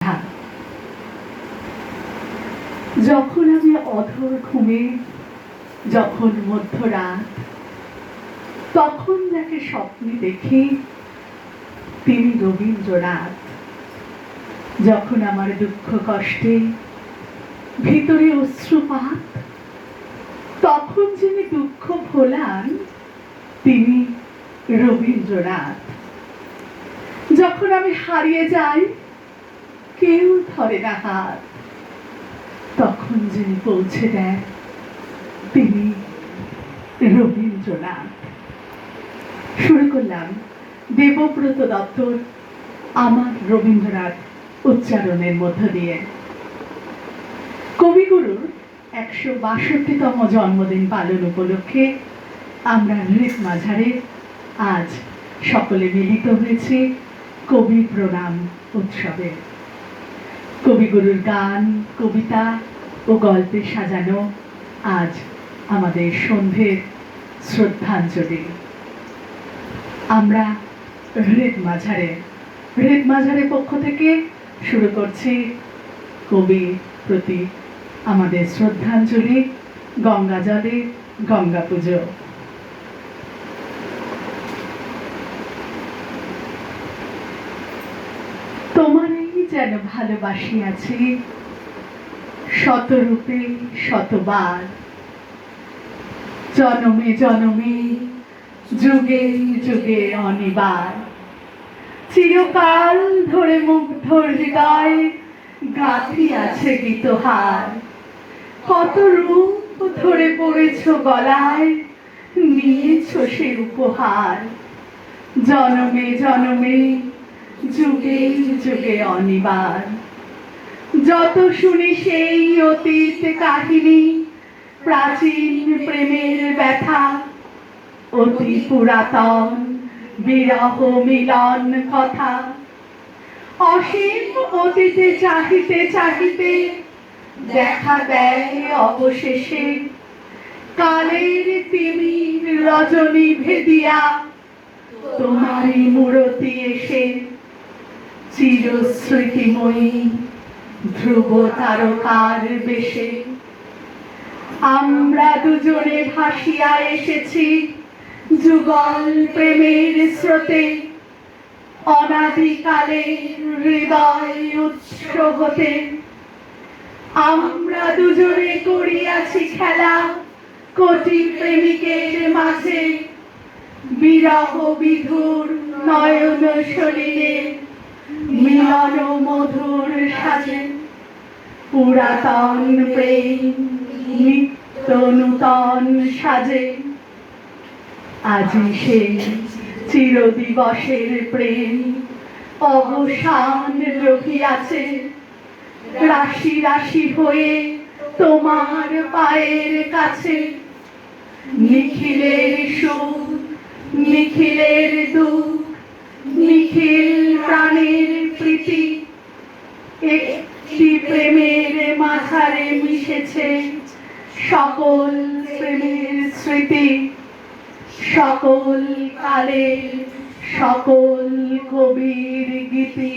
কথা। যখন আমি অধর ঘুমে, যখন মধ্যরাত, তখন যাকে স্বপ্নে দেখি তিনি রবীন্দ্রনাথ। যখন আমার দুঃখ কষ্টে ভিতরে অশ্রুপাত, তখন যিনি দুঃখ ভোলান তিনি রবীন্দ্রনাথ। যখন আমি হারিয়ে যাই, কেউ ধরে না হাত, তখন যিনি পৌঁছে দেন তিনি রবীন্দ্রনাথ। শুরু করলাম দেবব্রত দত্তর আমার রবীন্দ্রনাথ উচ্চারণের মধ্য দিয়ে। কবিগুরুর ১৬২তম জন্মদিন পালন উপলক্ষে আমরা হৃদ মাঝারে আজ সকলে মিলিত হয়েছি কবি প্রণাম উৎসবে। কবিগুরুর গান, কবিতা ও গল্পে সাজানো আজ আমাদের সন্ধ্যের শ্রদ্ধাঞ্জলি। আমরা হৃদ মাঝারের পক্ষ থেকে শুরু করছি কবির প্রতি আমাদের শ্রদ্ধাঞ্জলি, গঙ্গা জলে গঙ্গা পুজো। তোমারই যেন ভালোবাসিয়াছি শতরূপে শতবার, জনমে জনমে যুগে যুগে অনিবার। চিরকাল ধরে মুগ্ধর হৃদয় গাঁথিয়াছে গীতহার। কত রূপ ধরে পড়েছ গলায়, নিয়েছ সে উপহার। জনমে জনমে যুগে যুগে অনিবার। যত শুনি সেই অতীত কাহিনী, প্রাচীন প্রেমের ব্যথা, অতি পুরাতন বিরহ মিলন কথা। অসীম অতীতে চাহিতে চাহিতে দেখা দেয় অবশেষে কালের তিমির রজনী ভেদিয়া তোমারই মূরতি এসে। চিরস্মৃতিময়ী ধ্রুব তারকার বেশে আমরা দুজনে ভাসিয়া এসেছি যুগল প্রেমের স্রোতে। অনাদিকালে হৃদয় উৎস হতে আমরা দুজনে করিয়াছি খেলা কোটি প্রেমিকের মাঝে। বিরহ বিধুর নয়ন শরীরে মিলন মধুর সাজে। পুরাতন প্রেম নিত্য নূতন সাজে। আজি সেই চিরদিবসের প্রেম অবসান রহিয়াছে। রাশি রাশি হয়ে তোমার পায়ের কাছে। নিখিলের সুখ নিখিলের দুঃখ, নিখিল প্রাণের প্রীতি, একটি প্রেমের মাঝারে মিশেছে সকল প্রেমের স্মৃতি। সকল কালের সকল কবির গীতি।